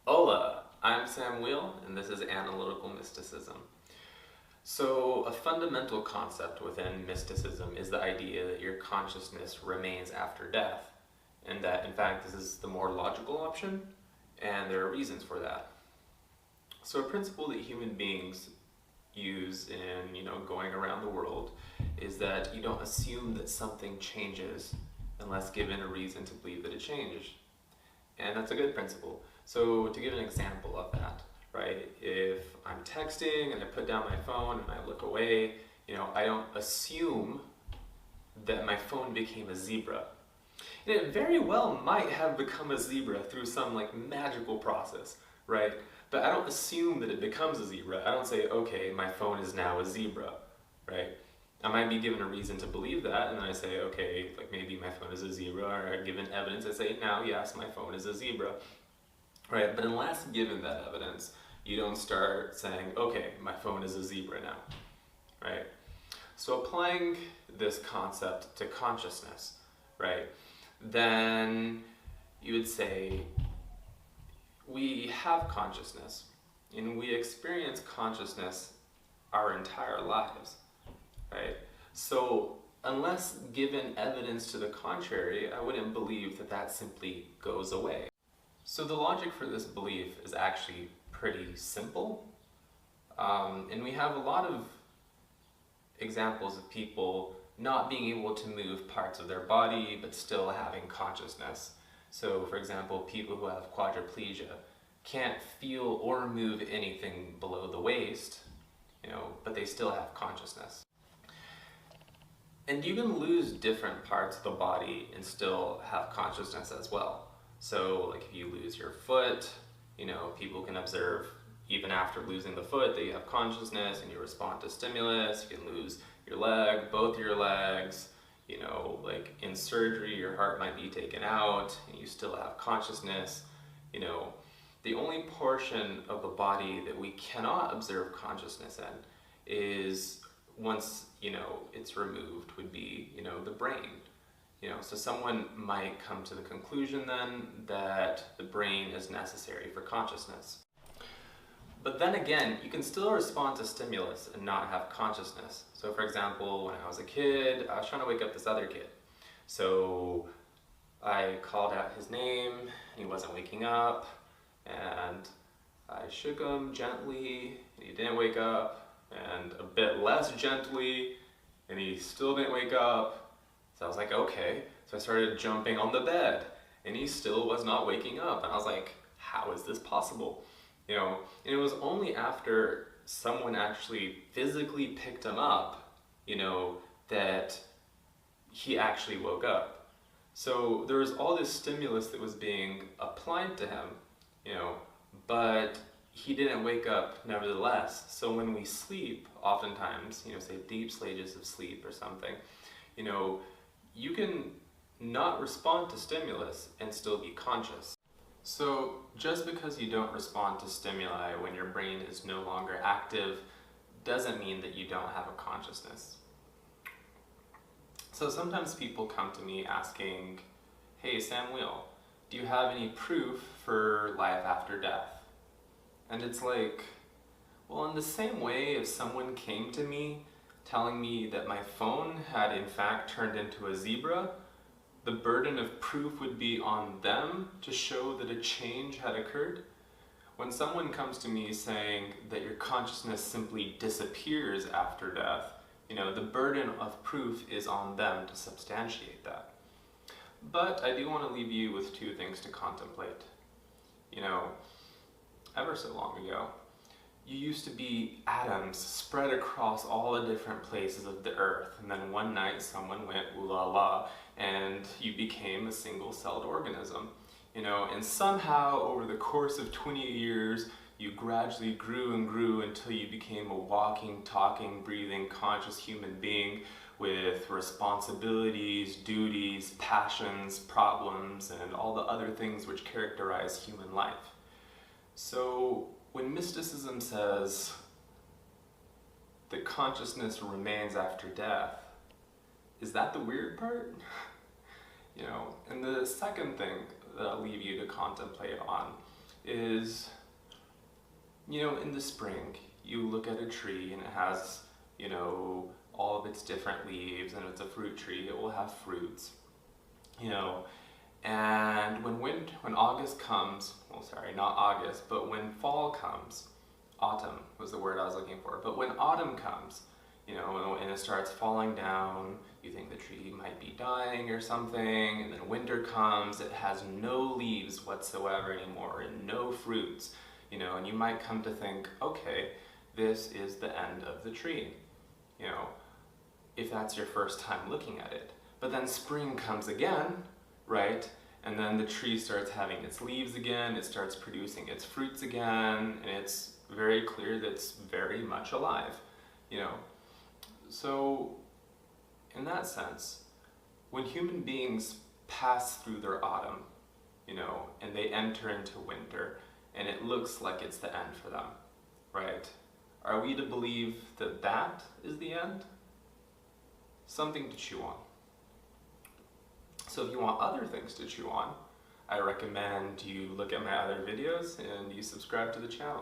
Hola, I'm Sam Wheel, and this is Analytical Mysticism. So, a fundamental concept within mysticism is the idea that your consciousness remains after death, and that in fact this is the more logical option, and there are reasons for that. So, a principle that human beings use in going around the world is that you don't assume that something changes unless given a reason to believe that it changed. And that's a good principle. So to give an example of that, right? If I'm texting and I put down my phone and I look away, I don't assume that my phone became a zebra. And it very well might have become a zebra through some like magical process, right? But I don't assume that it becomes a zebra. I don't say, okay, my phone is now a zebra, right? I might be given a reason to believe that, and then I say, okay, like maybe my phone is a zebra, or given evidence, I say, now, yes, my phone is a zebra, right? But unless given that evidence, you don't start saying, okay, my phone is a zebra now, right? So applying this concept to consciousness, right, then you would say, we have consciousness, and we experience consciousness our entire lives. Right? So unless given evidence to the contrary, I wouldn't believe that that simply goes away. So the logic for this belief is actually pretty simple. And we have a lot of examples of people not being able to move parts of their body but still having consciousness. So for example, people who have quadriplegia can't feel or move anything below the waist, but they still have consciousness. And you can lose different parts of the body and still have consciousness as well. So like if you lose your foot, people can observe even after losing the foot that you have consciousness and you respond to stimulus. You can lose your leg, both your legs, like in surgery your heart might be taken out and you still have consciousness. The only portion of the body that we cannot observe consciousness in is once it's removed would be the brain. So someone might come to the conclusion then that the brain is necessary for consciousness. But then again, you can still respond to stimulus and not have consciousness. So for example, when I was a kid, I was trying to wake up this other kid. So I called out his name, he wasn't waking up, and I shook him gently, and he didn't wake up, and a bit less gently, and he still didn't wake up. So I was like, okay. So I started jumping on the bed, and he still was not waking up. And I was like, how is this possible? And it was only after someone actually physically picked him up, that he actually woke up. So there was all this stimulus that was being applied to him, but he didn't wake up nevertheless. So when we sleep, oftentimes, say deep stages of sleep or something, you can not respond to stimulus and still be conscious. So just because you don't respond to stimuli when your brain is no longer active doesn't mean that you don't have a consciousness. So sometimes people come to me asking, hey Sam Wheel, do you have any proof for life after death? And it's like, well, in the same way if someone came to me telling me that my phone had in fact turned into a zebra, the burden of proof would be on them to show that a change had occurred. When someone comes to me saying that your consciousness simply disappears after death, the burden of proof is on them to substantiate that. But I do want to leave you with two things to contemplate. Ever so long ago, you used to be atoms spread across all the different places of the earth, and then one night someone went ooh la la and you became a single-celled organism. And somehow over the course of 20 years you gradually grew and grew until you became a walking, talking, breathing, conscious human being with responsibilities, duties, passions, problems, and all the other things which characterize human life. So when mysticism says that consciousness remains after death, is that the weird part? And the second thing that I'll leave you to contemplate on is, in the spring, you look at a tree and it has, all of its different leaves, and it's a fruit tree, it will have fruits, and when August comes, well, sorry, not August, but when fall comes, autumn was the word I was looking for, but when autumn comes, and it starts falling down, you think the tree might be dying or something, and then winter comes, it has no leaves whatsoever anymore and no fruits, and you might come to think, okay, this is the end of the tree, if that's your first time looking at it. But then spring comes again, right? And then the tree starts having its leaves again, it starts producing its fruits again, and it's very clear that it's very much alive, So, in that sense, when human beings pass through their autumn, and they enter into winter, and it looks like it's the end for them, right? Are we to believe that that is the end? Something to chew on. So if you want other things to chew on, I recommend you look at my other videos and you subscribe to the channel.